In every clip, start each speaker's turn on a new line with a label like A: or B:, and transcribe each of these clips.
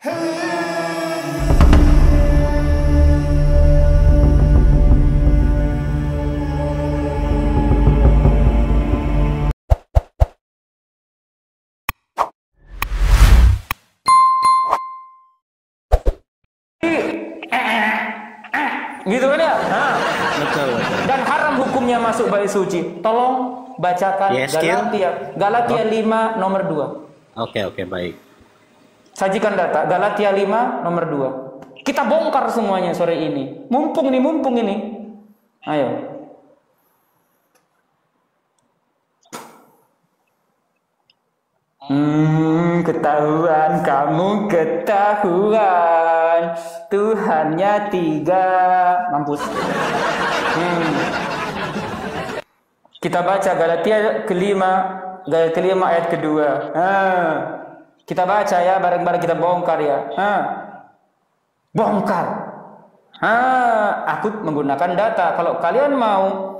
A: Gitu kan ya? Nah.
B: Betul.
A: Dan haram hukumnya masuk bait suci. Tolong bacakan Galatia 5 nomor 2.
B: Oke, baik.
A: Sajikan data Galatia 5 nomor 2. Kita bongkar semuanya sore ini. Mumpung ini. Ayo. Kamu ketahuan. Tuhannya 3. Mampus. Kita baca Galatia kelima ayat kedua. Kita baca ya, bareng-bareng kita bongkar ya. Bongkar. Aku menggunakan data. Kalau kalian mau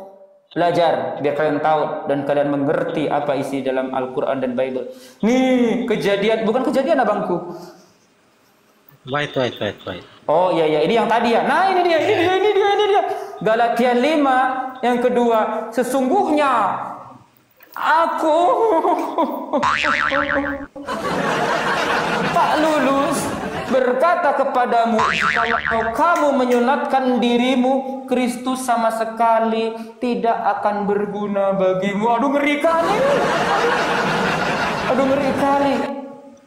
A: belajar, biar kalian tahu dan kalian mengerti apa isi dalam Al-Quran dan Bible. Nih, bukan kejadian abangku.
B: Wait.
A: Oh iya, ini yang tadi ya. Nah, ini dia. Galatia 5 yang kedua. Sesungguhnya aku tak lulus berkata kepadamu, kalau kamu menyunatkan dirimu, Kristus sama sekali tidak akan berguna bagimu. Aduh, ngeri kali.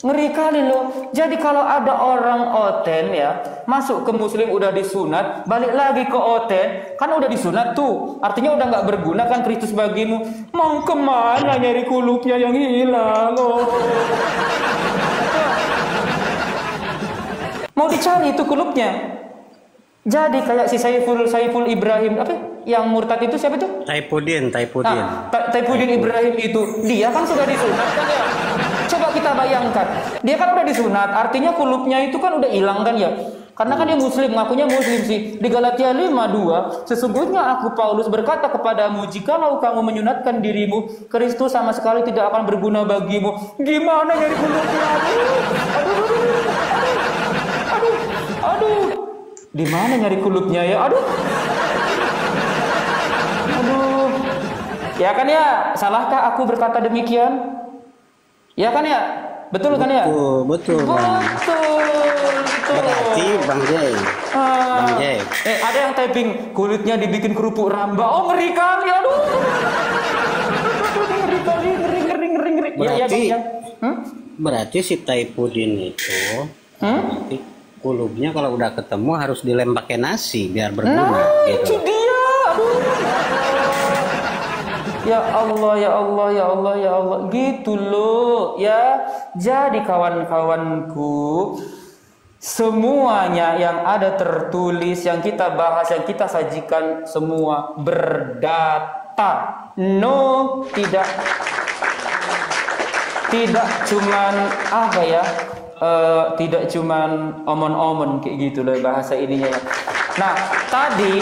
A: Ngeri kali loh. Jadi kalau ada orang oten ya, masuk ke muslim udah disunat, balik lagi ke oten, kan udah disunat tuh. Artinya udah nggak berguna kan Kristus bagimu. Mau kemana nyari kulupnya yang hilang? Mau dicari itu kulupnya. Jadi kayak si Saiful Ibrahim, apa yang murtad itu siapa itu?
B: Taifuddin.
A: Taifuddin Ibrahim itu, dia kan sudah disunat kan ya. Coba kita bayangkan, dia kan udah disunat, artinya kulupnya itu kan udah hilang kan ya. Karena kan dia muslim, ngakunya muslim sih. Di Galatia 5:2, sesungguhnya aku Paulus berkata kepadamu, jikalau kamu menyunatkan dirimu, Kristus sama sekali tidak akan berguna bagimu. Gimana nyari kulupnya? Aduh. Di mana nyari kulupnya ya? Aduh. Ya kan ya? Salahkah aku berkata demikian? Ya kan ya? Betul kan ya?
B: Betul. Berarti Bang Jay.
A: Ada yang typing kulitnya dibikin kerupuk ramba. Oh, ngeri kali. Aduh. Ngeri.
B: Berarti si Taifuddin itu berarti kulubnya kalau udah ketemu harus dilem pakai nasi biar berguna gitu.
A: Itu dia. Aduh. Ya Allah, gitu loh ya. Jadi kawan-kawanku, semuanya yang ada tertulis, yang kita bahas, yang kita sajikan, semua berdata. No, tidak cuman apa ya, tidak cuman omon-omon kayak gitu loh bahasa ininya ya. Nah, tadi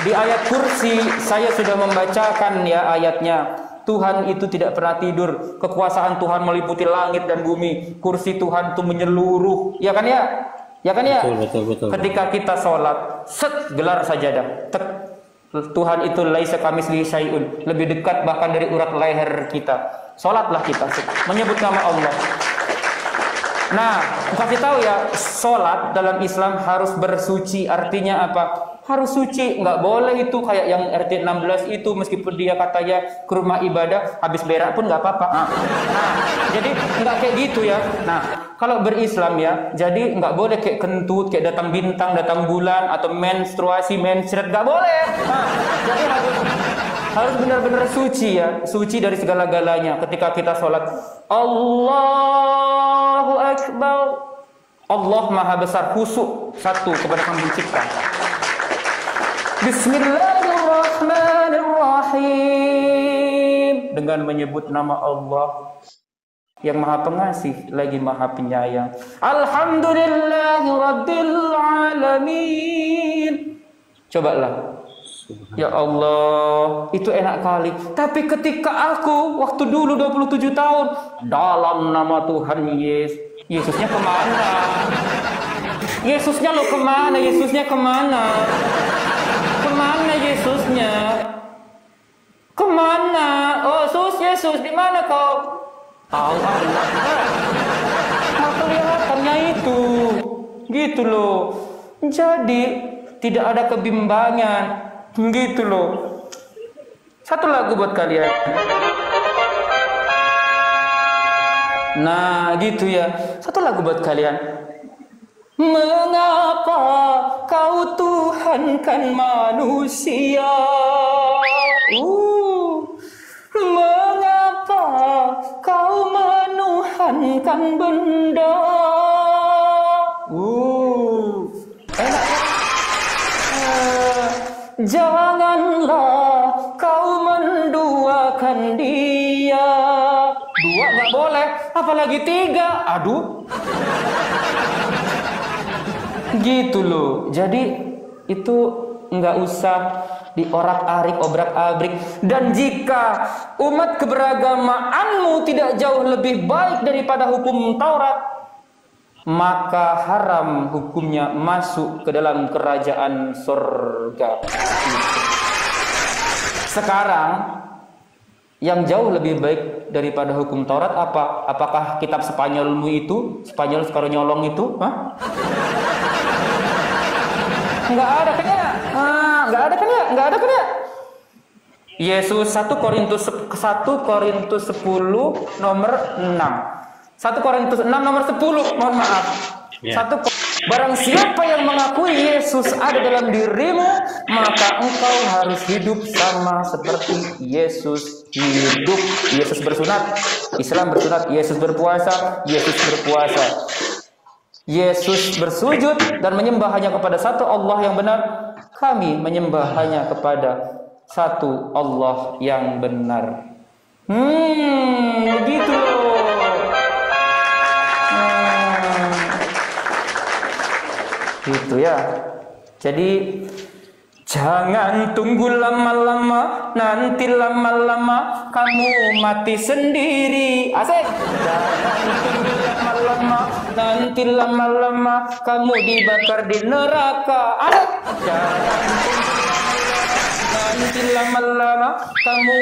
A: di ayat kursi saya sudah membacakan ya ayatnya. Tuhan itu tidak pernah tidur. Kekuasaan Tuhan meliputi langit dan bumi. Kursi Tuhan itu menyeluruh. Ya kan ya? Ya kan ya?
B: Betul.
A: Ketika kita sholat, gelar sajadah. Tuhan itu laisa kamitslihi syai'un. Lebih dekat bahkan dari urat leher kita. Sholatlah kita menyebut nama Allah. Nah, kasih tahu ya, sholat dalam Islam harus bersuci. Artinya apa? Harus suci, nggak boleh itu kayak yang RT 16 itu, meskipun dia katanya ke rumah ibadah, habis berak pun nggak apa-apa. Nah, jadi nggak kayak gitu ya. Nah, kalau berislam ya, jadi nggak boleh kayak kentut, kayak datang bintang, datang bulan, atau menstruasi, mensret, nggak boleh. Nah, jadi harus benar-benar suci ya, suci dari segala-galanya. Ketika kita sholat, Allahu Akbar, Allah Maha Besar, khusyuk satu kepada Sang Pencipta. Bismillahirrahmanirrahim, dengan menyebut nama Allah yang Maha Pengasih lagi Maha Penyayang. Alhamdulillahirabbil alamin. Cobalah. Ya Allah, itu enak kali. Tapi ketika aku waktu dulu 27 tahun dalam nama Tuhan Yesusnya kemana? Yesusnya lo kemana? Yesusnya kemana? Kemana Yesusnya? Kemana? Oh, Yesus, di mana kau? Tahu Allah. Nggak kelihatannya itu. Gitu loh. Jadi tidak ada kebimbangan. Gitu loh. Satu lagu buat kalian. Nah, gitu ya. Satu lagu buat kalian. Mengapa kau tuhankan manusia? Mengapa kau menuhankan benda? Enak. Janganlah kau menduakan dia. Dua nggak boleh, apalagi tiga. Aduh. Gitu loh. Jadi itu nggak usah diorak-arik, obrak-abrik. Dan jika umat keberagamaanmu tidak jauh lebih baik daripada hukum Taurat, maka haram hukumnya masuk ke dalam kerajaan surga. Sekarang yang jauh lebih baik daripada hukum Taurat apa? Apakah kitab Spanyolmu itu, Spanyol sekarang nyolong itu? Hah? Nggak ada kan ya? Nggak ada kan ya? Nggak ada kan ya? Yesus 1 Korintus 10 nomor 6. 1 Korintus 6 nomor 10, mohon maaf. Barang siapa yang mengakui Yesus ada dalam dirimu, maka engkau harus hidup sama seperti Yesus hidup. Yesus bersunat, Islam bersunat, Yesus berpuasa, Yesus berpuasa. Yesus bersujud dan menyembah hanya kepada satu Allah yang benar. Kami menyembah hanya kepada satu Allah yang benar. Begitu loh. Gitu ya. Jadi jangan tunggu lama-lama, nanti lama-lama kamu mati sendiri. Asik. Jangan tunggu lama-lama, nanti lama-lama kamu dibakar di neraka. Asik. Jangan tunggu lama-lama, nanti lama-lama kamu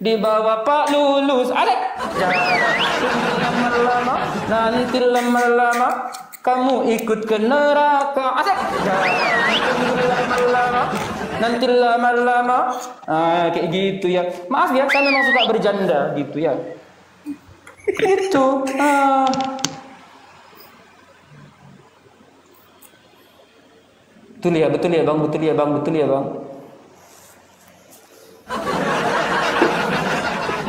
A: dibawa Pak Lulus. Asik. Jangan tunggu lama-lama, nanti lama-lama kamu ikut ke neraka. Asik. Jangan tunggu lama-lama, nanti lama-lama. Kayak gitu ya. Maaf ya, saya memang suka berjanda gitu ya. Itu. Betul ya, betul ya bang, betul ya bang, betul ya bang.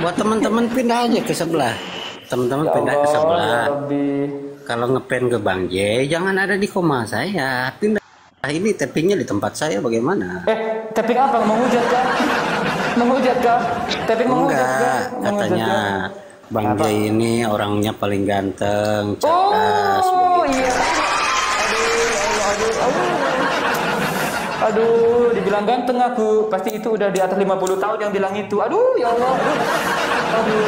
B: Buat teman-teman pindah aja ke sebelah. Teman-teman pindah ke sebelah.
A: Ya
B: kalau ngepen ke Bang J, jangan ada di koma saya. Pindah. Ini tappingnya di tempat saya bagaimana?
A: Tapping apa? Menghujat kah? Menghujat kah? Tapping menghujat kah?
B: Katanya Bang J ini orangnya paling ganteng, cerdas.
A: Oh iya. Aduh, dibilang ganteng aku. Pasti itu udah di atas 50 tahun yang bilang itu. Aduh, ya Allah. Aduh.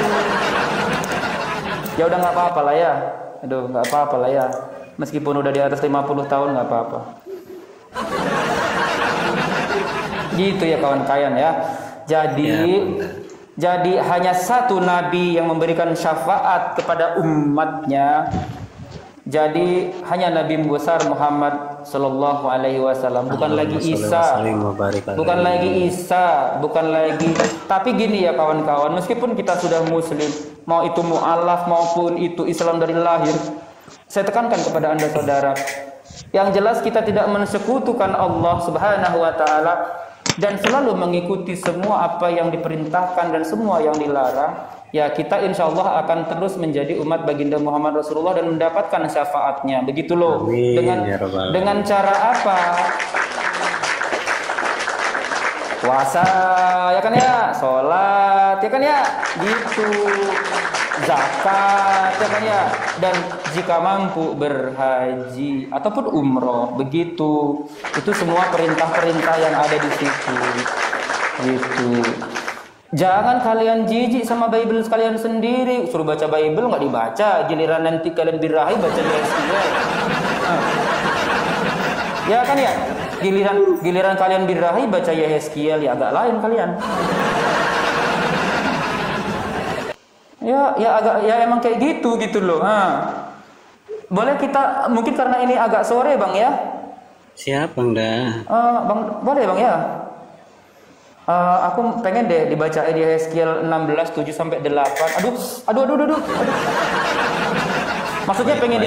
A: Ya udah nggak apa-apa lah ya. Aduh, nggak apa-apa lah ya. Meskipun udah di atas 50 tahun nggak apa-apa. Gitu ya kawan-kawan ya. Jadi hanya satu nabi yang memberikan syafaat kepada umatnya. Jadi hanya Nabi besar Muhammad Sallallahu Alaihi Wasallam, bukan lagi Isa, bukan lagi Isa, bukan lagi. Tapi gini ya kawan-kawan, meskipun kita sudah Muslim, mau itu mu'alaf maupun itu Islam dari lahir, saya tekankan kepada anda saudara, yang jelas kita tidak mensekutukan Allah Subhanahu Wa Taala dan selalu mengikuti semua apa yang diperintahkan dan semua yang dilarang. Ya kita insya Allah akan terus menjadi umat baginda Muhammad Rasulullah dan mendapatkan syafaatnya. Begitu loh. Amin, dengan cara apa? Puasa ya kan ya, sholat ya kan ya, gitu. Zakat ya kan ya, dan jika mampu berhaji ataupun umroh, begitu. Itu semua perintah-perintah yang ada di situ. Gitu. Jangan kalian jijik sama Bible kalian sendiri. Suruh baca Bible nggak dibaca. Giliran nanti kalian birahi baca YSL. Ya kan ya. Giliran kalian birahi baca Yehezkiel ya agak lain kalian. Ya agak ya emang kayak gitu loh. Boleh kita mungkin karena ini agak sore Bang ya.
B: Siap Bang dah.
A: Bang boleh Bang ya. Aku pengen deh dibaca di Yehezkiel 16 7 sampai 8. Aduh. Maksudnya pengen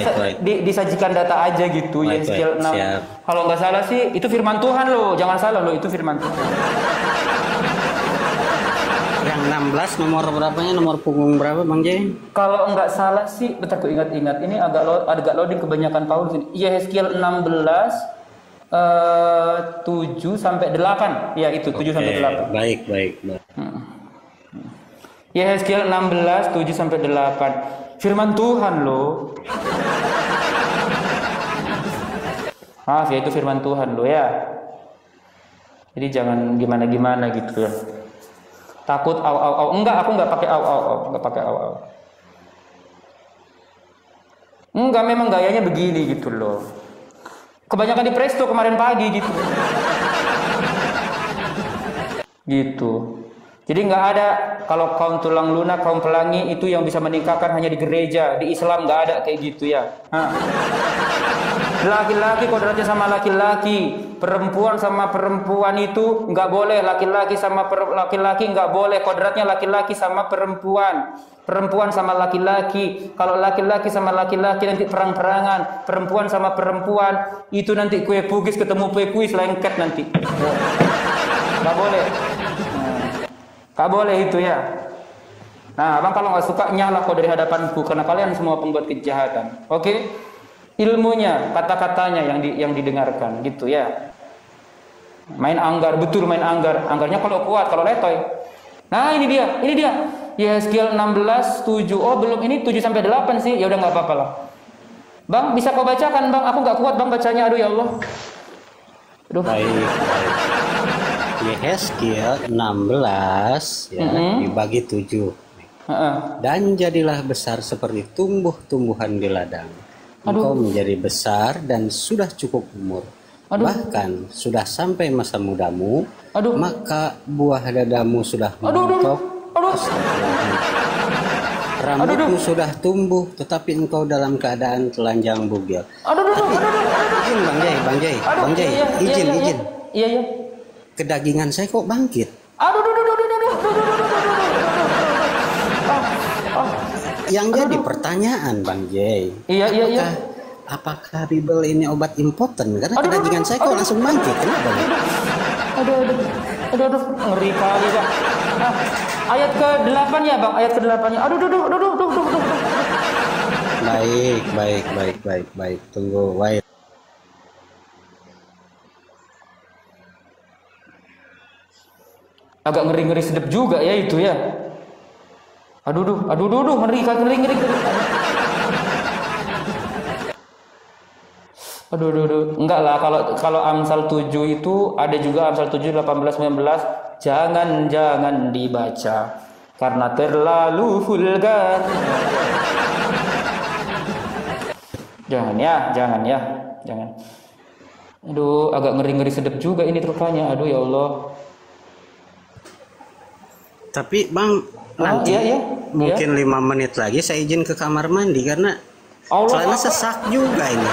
A: disajikan data aja gitu Yehezkiel 6. Kalau nggak salah sih itu firman Tuhan loh, jangan salah loh, itu firman Tuhan.
B: Yang 16 nomor berapanya, nomor punggung berapa Bang Jay?
A: Kalau nggak salah sih, bentar aku ingat-ingat, ini agak loading kebanyakan Paulus ini. Yehezkiel 16 7 sampai 8. Ya itu 7 sampai 8.
B: Baik.
A: Yehezkiel 16 7 sampai 8. Firman Tuhan loh. Maaf ya, itu firman Tuhan loh ya. Jadi jangan gimana-gimana gitu ya. Takut au. Enggak, aku enggak pakai au. Enggak, memang gayanya begini gitu loh. Kebanyakan di Presto kemarin pagi gitu. Gitu. Jadi nggak ada kalau kaum tulang lunak, kaum pelangi itu yang bisa menikahkan hanya di gereja. Di Islam nggak ada kayak gitu ya. Laki-laki kodratnya sama laki-laki, perempuan sama perempuan itu nggak boleh. Laki-laki sama laki-laki nggak boleh. Kodratnya laki-laki sama perempuan, perempuan sama laki-laki. Kalau laki-laki sama laki-laki nanti perang-perangan. Perempuan sama perempuan itu nanti kue pugis ketemu kue kuis lengket nanti. Nggak boleh. Gak boleh itu ya. Nah, Abang kalau nggak suka nyala kok dari hadapanku karena kalian semua pembuat kejahatan. Oke? Ilmunya, kata-katanya yang didengarkan gitu ya. Main anggar, betul main anggar. Anggarnya kalau kuat, kalau letoy. Nah, ini dia. Yehezkiel 16 7. Oh, belum, ini 7 sampai 8 sih. Ya udah nggak apa-apa lah. Bang, bisa kau bacakan, Bang? Aku nggak kuat, Bang, bacanya. Aduh ya Allah. Aduh.
B: Baik. Yehezkiel 16 ya, dibagi 7. Dan jadilah besar seperti tumbuh-tumbuhan di ladang. Engkau menjadi besar dan sudah cukup umur. Bahkan sudah sampai masa mudamu. Maka buah dadamu sudah mentok. Rambutmu sudah tumbuh, tetapi engkau dalam keadaan telanjang bugil. Izin Bang Jay, izin.
A: Iya.
B: Kedagingan saya kok bangkit. Yang jadi pertanyaan Bang Jay.
A: Iya.
B: Apakah Bible ini obat impoten? Karena kedagingan saya kok langsung bangkit. Kenapa?
A: Aduh, ngeri kali Bang. Ayat ke-8 ya Bang, ayat ke-8-nya. Aduh. Baik. Tunggu, baik. Agak ngeri sedap juga ya itu ya. Aduh, ngeri. Aduh. Enggak lah, kalau Amsal 7 itu ada juga Amsal 7 18 19, jangan dibaca karena terlalu vulgar. Jangan ya. Aduh, agak ngeri sedap juga ini rupanya. Aduh ya Allah.
B: Tapi Bang, nanti mungkin 5 menit lagi saya izin ke kamar mandi karena celana sesak juga ini.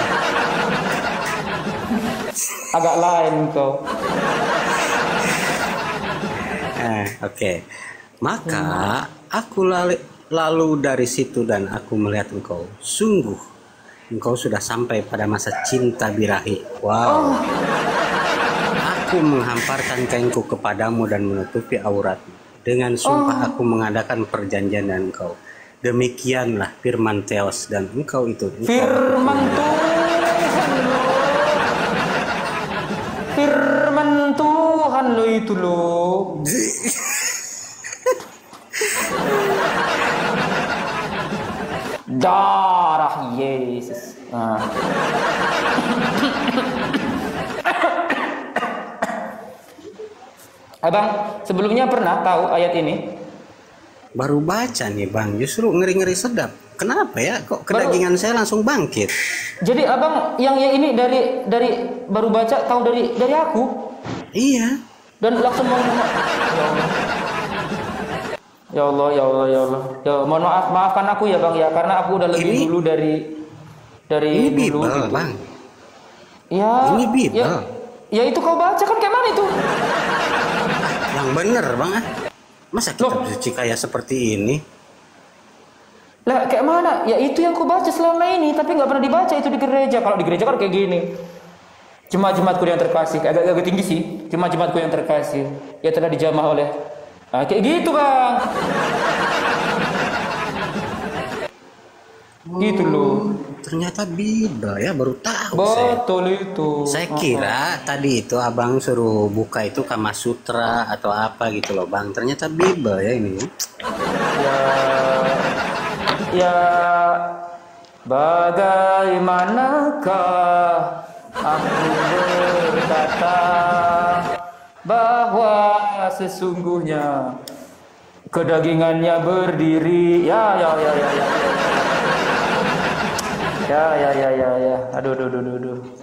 A: Agak lain kau.
B: Oke. Maka aku lalu dari situ dan aku melihat engkau. Sungguh engkau sudah sampai pada masa cinta birahi. Wow. Aku menghamparkan kainku kepadamu dan menutupi auratmu. Dengan sumpah aku mengadakan perjanjian dengan engkau. Demikianlah firman Theos dan engkau itu.
A: Firman Tuhan lo itu lo. Darah Yesus. Abang sebelumnya pernah tahu ayat ini?
B: Baru baca nih Bang, justru ngeri-ngeri sedap. kenapa ya kok kedagingan saya langsung bangkit?
A: Jadi abang yang ya ini dari baru baca tahu dari aku.
B: Iya.
A: Dan langsung mau Ya Allah, ya Allah, ya Allah. Ya, mohon maafkan aku ya Bang ya, karena aku udah lebih dulu dari
B: ini
A: dulu
B: Bible,
A: gitu.
B: Bang.
A: Ya.
B: Ini Bible.
A: Ya itu kau baca kan kayak mana itu?
B: Yang bener, Bang. Masa kitab suci kayak seperti ini?
A: Lah kayak mana? Ya itu yang kau baca selama ini, tapi nggak pernah dibaca itu di gereja. Kalau di gereja kan kayak gini. Jemaat-jemaatku yang terkasih, agak tinggi sih. Jemaat-jemaatku yang terkasih, ya telah dijamah oleh. Nah, kayak gitu Bang. Gitu loh.
B: Ternyata Bible ya, baru tahu
A: Betul itu.
B: Saya kira tadi itu abang suruh buka itu Kama Sutra atau apa gitu loh Bang. Ternyata Bible ya ini.
A: Ya bagaimanakah aku berkata bahwa sesungguhnya kedagingannya berdiri ya. Aduh.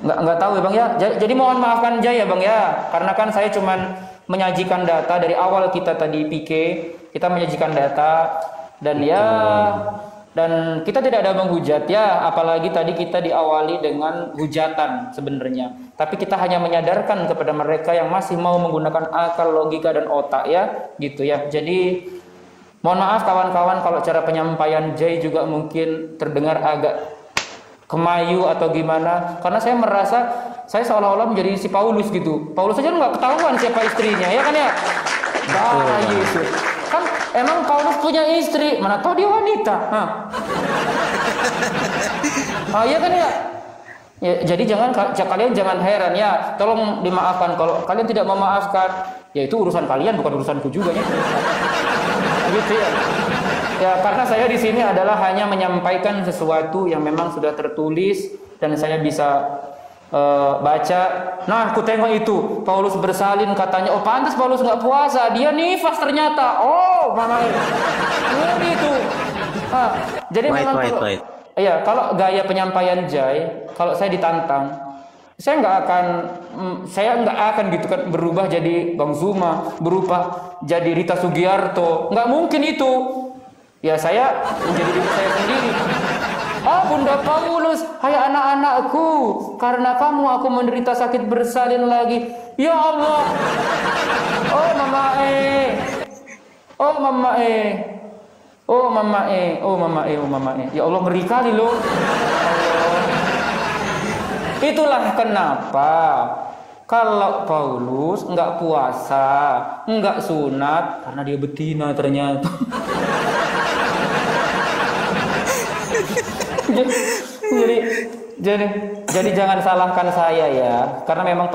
A: Nggak tahu ya Bang ya. Jadi mohon maafkan Jay ya Bang ya. Karena kan saya cuman menyajikan data dari awal kita tadi kita menyajikan data dan dan kita tidak ada menghujat ya, apalagi tadi kita diawali dengan hujatan sebenarnya. Tapi kita hanya menyadarkan kepada mereka yang masih mau menggunakan akal, logika dan otak ya, gitu ya. Jadi mohon maaf kawan-kawan kalau cara penyampaian Jay juga mungkin terdengar agak kemayu atau gimana, karena saya merasa saya seolah-olah menjadi si Paulus gitu. Paulus aja nggak ketahuan siapa istrinya, ya kan ya? Yesus. Kan emang Paulus punya istri, mana tahu dia wanita. Iya kan ya? Ya, jadi kalian jangan heran ya. Tolong dimaafkan kalau kalian tidak memaafkan, ya itu urusan kalian bukan urusanku juga ya. Gitu ya. Ya karena saya di sini adalah hanya menyampaikan sesuatu yang memang sudah tertulis dan saya bisa baca. Nah, aku tengok itu Paulus bersalin katanya. Oh, pantas Paulus nggak puasa. Dia nifas ternyata. Oh, mama itu. Jadi memang iya, kalau gaya penyampaian Jay, kalau saya ditantang, saya nggak akan gitu kan berubah jadi Bang Zuma, berubah jadi Rita Sugiarto. Nggak mungkin itu. Ya saya menjadi diri saya sendiri. Bunda Paulus, hai anak-anakku, karena kamu aku menderita sakit bersalin lagi. Ya Allah. Oh mama e. Ya Allah, ngeri kali loh. Itulah kenapa kalau Paulus nggak puasa, nggak sunat, karena dia betina ternyata. Jadi jangan salahkan saya ya, karena memang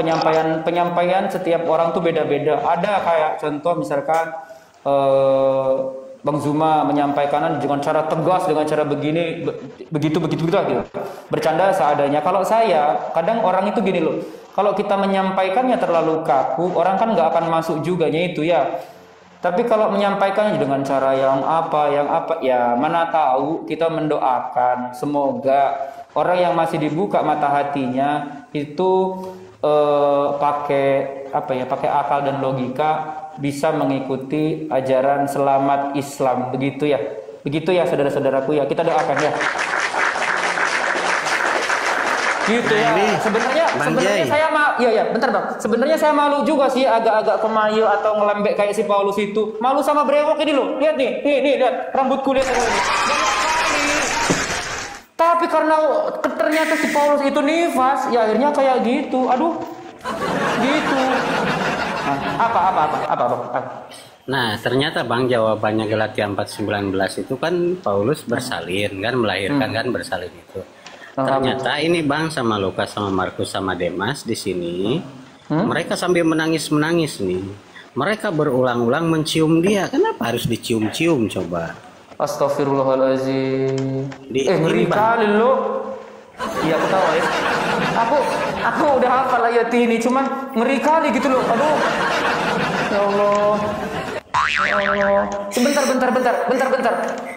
A: penyampaian setiap orang tuh beda-beda. Ada kayak contoh misalkan Bang Zuma menyampaikan dengan cara tegas, dengan cara begini, begitu gitu. Bercanda seadanya. Kalau saya, kadang orang itu gini loh. Kalau kita menyampaikannya terlalu kaku, orang kan nggak akan masuk juga itu ya. Tapi kalau menyampaikannya dengan cara yang apa, ya mana tahu kita mendoakan semoga orang yang masih dibuka mata hatinya itu pakai akal dan logika bisa mengikuti ajaran selamat Islam, begitu ya saudara-saudaraku ya, kita doakan ya. Gitu ya. Sebenarnya saya bentar Bang. Sebenarnya saya malu juga sih, agak-agak kemayu atau ngelembek kayak si Paulus itu. Malu sama brewok ini loh. Lihat nih, lihat rambutku, lihat ini. Tapi karena ternyata si Paulus itu nifas, ya akhirnya kayak gitu. Aduh. Gitu. Apa?
B: Nah, ternyata Bang jawabannya Galatia 4:19 itu kan Paulus bersalin kan, melahirkan kan bersalin itu. Ternyata ini Bang sama Lukas sama Markus sama Demas di sini mereka sambil menangis nih. Mereka berulang-ulang mencium dia. Kenapa harus dicium-cium coba?
A: Astagfirullahaladzim. Ngeri kali lo. Iya aku tahu ya. Aku udah hafal ayat ini, cuman ngeri kali gitu loh. Aduh. Ya Allah. Allah. Bentar.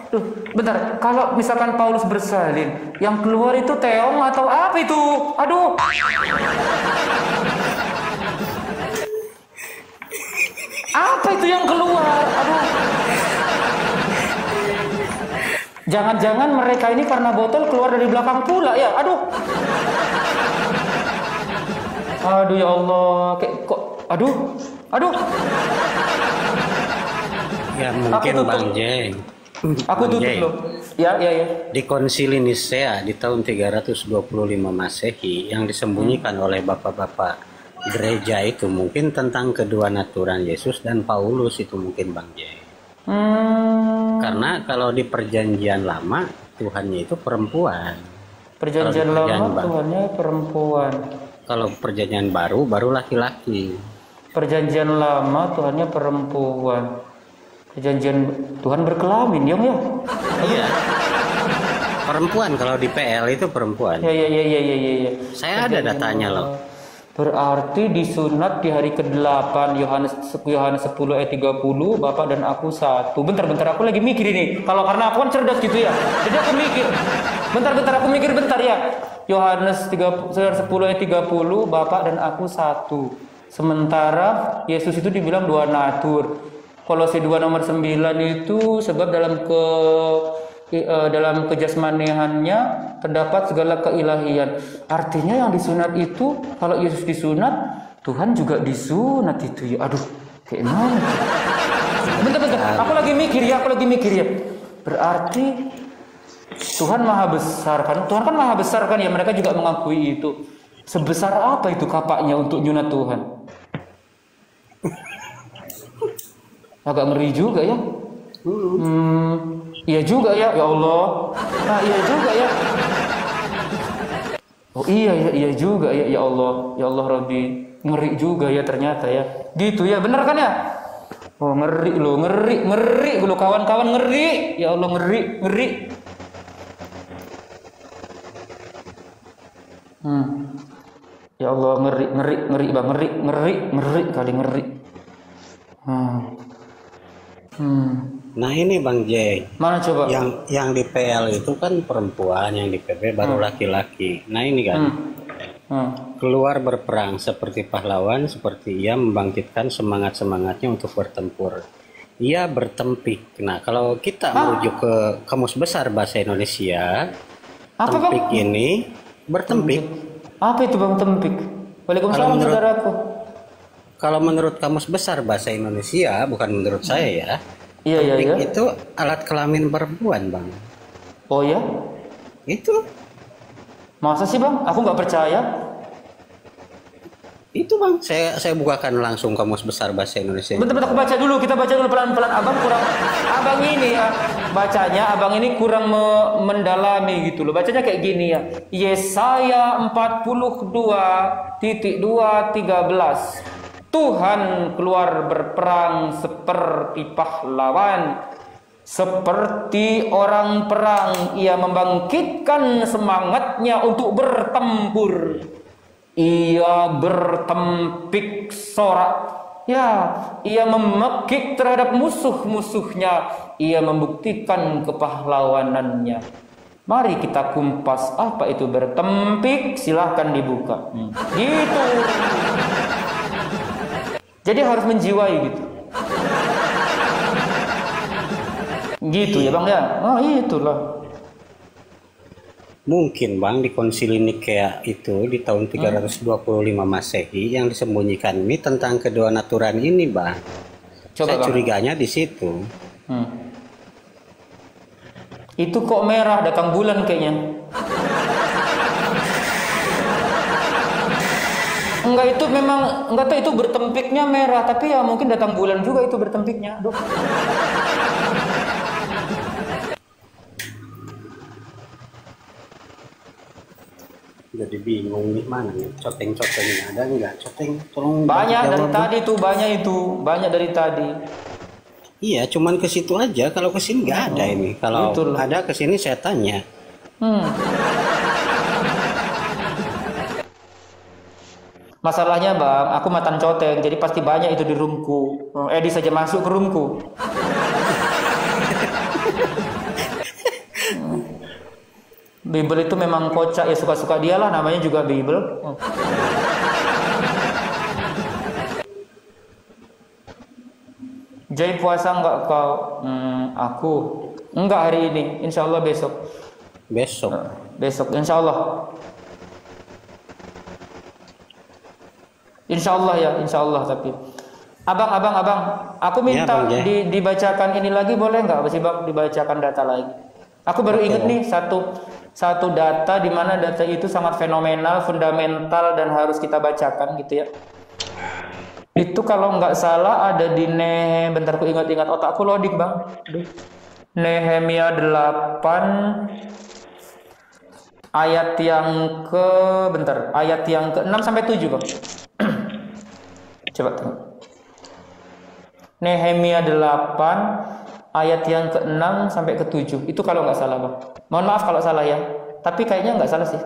A: Duh, bentar. Kalau misalkan Paulus bersalin, yang keluar itu teong atau apa itu? Aduh. Apa itu yang keluar? Aduh. Jangan-jangan mereka ini karena botol keluar dari belakang pula ya? Aduh. Aduh ya Allah. Kok aduh.
B: Ya mungkin Bang Jeng.
A: Aku tutup loh. Ya.
B: Di Konsili Nisea di tahun 325 Masehi yang disembunyikan oleh bapak-bapak gereja itu mungkin tentang kedua naturan Yesus dan Paulus itu mungkin Bang Jeng. Karena kalau di perjanjian lama Tuhannya itu perempuan.
A: Perjanjian lama Tuhannya perempuan.
B: Kalau perjanjian baru laki-laki.
A: Perjanjian lama Tuhannya perempuan. Perjanjian Tuhan berkelamin, ya.
B: Iya. Perempuan kalau di PL itu perempuan.
A: Iya.
B: Saya ada datanya loh.
A: Berarti disunat di hari ke-8 Yohanes 10 ayat 30, Bapak dan aku satu. Bentar, aku lagi mikir ini. Kalau karena aku kan cerdas gitu ya. Jadi aku mikir. Bentar, aku mikir bentar ya. Yohanes 10 ayat 30, Bapak dan aku satu. Sementara Yesus itu dibilang dua natur. Kolose 2 nomor 9 itu sebab dalam kejasmaniannya terdapat segala keilahian. Artinya yang disunat itu, kalau Yesus disunat, Tuhan juga disunat itu ya. Aduh, kayak mana? Bentar. Aku lagi mikir ya. Berarti Tuhan maha besar kan? Tuhan kan maha besar kan ya? Mereka juga mengakui itu. Sebesar apa itu kapaknya untuk nyunat Tuhan? Agak ngeri juga ya. Iya juga ya Allah. Nah iya juga ya. Oh iya juga ya Allah. Ya Allah Rabbi. Ngeri juga ya ternyata ya. Gitu ya, bener kan ya? Oh ngeri lo kawan-kawan, ngeri. Ya Allah ngeri. Ya Allah ngeri bang, ngeri kali ngeri.
B: Nah ini Bang J.
A: Mana coba?
B: Yang di PL itu kan perempuan, yang di PB baru laki-laki. Nah ini kan keluar berperang seperti pahlawan, seperti ia membangkitkan semangatnya untuk bertempur. Ia bertempik. Nah kalau kita merujuk ke Kamus Besar Bahasa Indonesia, tempik ini bertempik.
A: Apa itu Bang tempik? Waalaikumsalam saudaraku.
B: Kalau menurut Kamus Besar Bahasa Indonesia, bukan menurut saya ya.
A: Iya.
B: Itu alat kelamin perempuan, Bang.
A: Oh ya?
B: Itu.
A: Masa sih, Bang? Aku nggak percaya.
B: Itu, Bang. Saya bukakan langsung Kamus Besar Bahasa Indonesia.
A: Bentar, aku baca dulu. Kita baca dulu pelan-pelan. Abang ini ya, bacanya abang ini kurang mendalami gitu loh. Bacanya kayak gini ya. Yesaya 42:2-13. Tuhan keluar berperang seperti pahlawan, seperti orang perang. Ia membangkitkan semangatnya untuk bertempur. Ia bertempik sorak. Ya, ia memekik terhadap musuh-musuhnya. Ia membuktikan kepahlawanannya. Mari kita kumpas apa itu bertempik. Silahkan dibuka. Gitu. Jadi harus menjiwai gitu. Gitu ya Bang ya. Oh itulah.
B: Mungkin Bang di Konsili Nikea itu di tahun 325 Masehi yang disembunyikan ini tentang kedua naturan ini Bang. Saya curiganya di situ.
A: Itu kok merah datang bulan kayaknya. Enggak, itu memang enggak tahu itu bertempiknya merah, tapi ya mungkin datang bulan juga itu bertempiknya. Aduh.
B: Jadi bingung nih mana nih coteng-cotengnya ada nggak? Coteng tolong.
A: Banyak dari tadi tuh, banyak dari tadi.
B: Iya, cuman ke situ aja. Kalau ke sini nggak ada ini. Kalau ada ke sini saya tanya.
A: Masalahnya bang, aku mantan coteng, jadi pasti banyak itu di roomku. Edi saja masuk ke roomku. Bible itu memang kocak ya, suka-suka dia lah, namanya juga Bible. Jai puasa enggak kau? Aku enggak hari ini, insya Allah besok. Besok, insya Allah. Insya Allah ya, insya Allah. Tapi abang, aku minta
B: ya, bang,
A: dibacakan ini lagi boleh nggak sih bang? Dibacakan data lagi. Aku baru ingat nih satu data di mana data itu sangat fenomenal, fundamental dan harus kita bacakan gitu ya. Itu kalau nggak salah ada di bentar aku ingat-ingat, otakku loading bang. Nehemia 8 ayat yang ayat yang ke 6 sampai 7 bang. Coba tengok. Nehemia 8 ayat yang ke-6 sampai ke-7. Itu kalau nggak salah bang. Mohon maaf kalau salah ya. Tapi kayaknya nggak salah sih.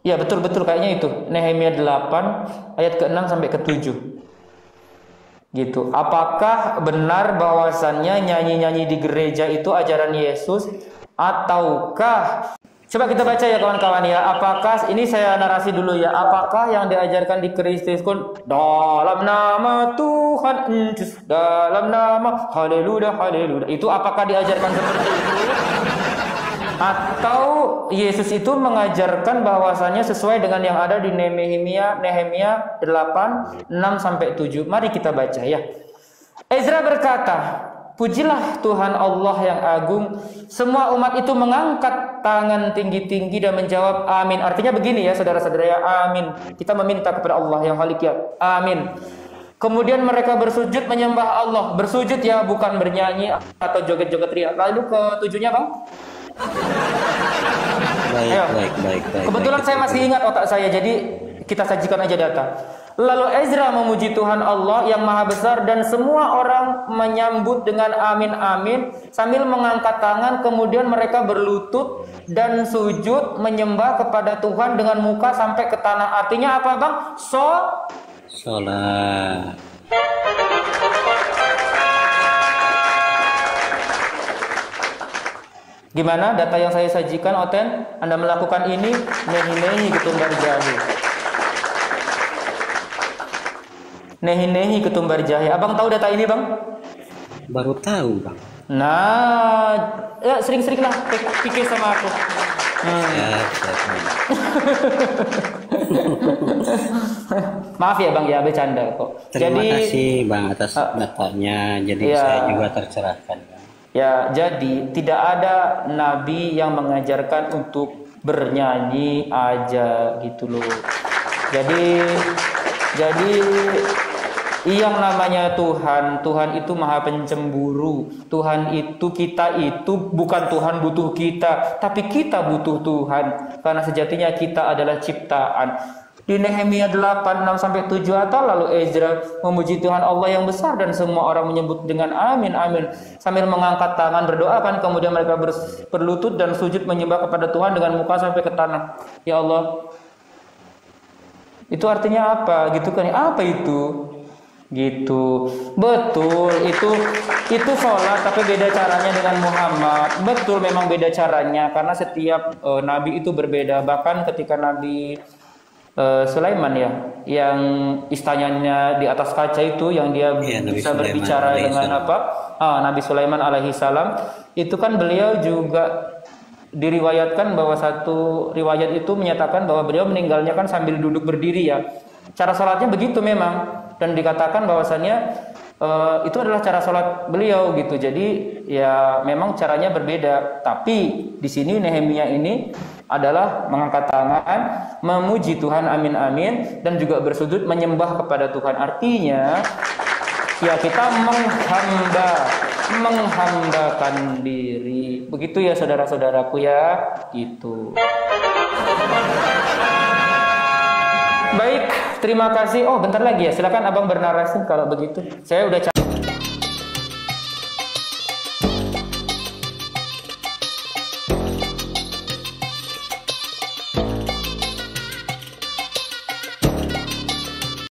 A: Ya betul kayaknya itu. Nehemia 8 ayat ke-6 sampai ke-7. Gitu. Apakah benar bahwasannya nyanyi-nyanyi di gereja itu ajaran Yesus ataukah? Coba kita baca ya kawan-kawan ya. Apakah ini saya narasi dulu ya. Apakah yang diajarkan di Kristus dalam nama Tuhan Yesus, dalam nama haleluya haleluya. Itu apakah diajarkan seperti itu? Atau Yesus itu mengajarkan bahwasanya sesuai dengan yang ada di Nehemia 8 6 sampai 7. Mari kita baca ya. Ezra berkata, pujilah Tuhan Allah yang agung. Semua umat itu mengangkat tangan tinggi-tinggi dan menjawab amin. Artinya begini ya saudara-saudara ya, amin. Kita meminta kepada Allah yang Khaliqiyat. Amin. Kemudian mereka bersujud menyembah Allah. Bersujud ya, bukan bernyanyi atau joget-joget ria. Lalu ke-7-nya bang? Baik. Kebetulan saya masih ingat otak saya, jadi kita sajikan aja data. Lalu Ezra memuji Tuhan Allah yang Maha Besar dan semua orang menyambut dengan amin amin sambil mengangkat tangan. Kemudian mereka berlutut dan sujud menyembah kepada Tuhan dengan muka sampai ke tanah. Artinya apa bang?
B: Sholat.
A: Gimana data yang saya sajikan, Oten? Anda melakukan ini, nehi-nehi ketumbar jahe. Nehi-nehi ketumbar jahe. Abang tahu data ini, Bang?
B: Baru tahu, Bang.
A: Nah, ya sering-sering lah pikir sama aku. Maaf ya, Bang, ya bercanda kok.
B: Terima kasih, Bang, atas datanya. Jadi saya juga tercerahkan, Bang.
A: Ya, jadi tidak ada nabi yang mengajarkan untuk bernyanyi aja gitu loh. Jadi yang namanya Tuhan itu maha pencemburu. Tuhan itu, kita itu bukan Tuhan butuh kita, tapi kita butuh Tuhan. Karena sejatinya kita adalah ciptaan. Di Nehemia 8 6 sampai 7 atau lalu Ezra memuji Tuhan Allah yang besar dan semua orang menyebut dengan amin amin sambil mengangkat tangan berdoa kan, kemudian mereka berlutut dan sujud menyembah kepada Tuhan dengan muka sampai ke tanah. Ya Allah. Itu artinya apa? Gitu kan? Apa itu? Gitu. Betul, itu sholat tapi beda caranya dengan Muhammad. Betul, memang beda caranya karena setiap nabi itu berbeda. Bahkan ketika Nabi Sulaiman ya, yang istananya di atas kaca itu, yang dia bisa berbicara dengan apa? Nabi Sulaiman alaihi salam, itu kan beliau juga diriwayatkan bahwa satu riwayat itu menyatakan bahwa beliau meninggalnya kan sambil duduk berdiri ya. Cara sholatnya begitu memang, dan dikatakan bahwasannya itu adalah cara sholat beliau gitu. Jadi ya memang caranya berbeda. Tapi di sini Nehemia ini adalah mengangkat tangan, memuji Tuhan amin amin, dan juga bersujud menyembah kepada Tuhan. Artinya ya kita menghambakan diri. Begitu ya saudara-saudaraku ya, gitu. Baik, terima kasih. Oh, bentar lagi ya. Silakan Abang bernarasi kalau begitu. Saya udah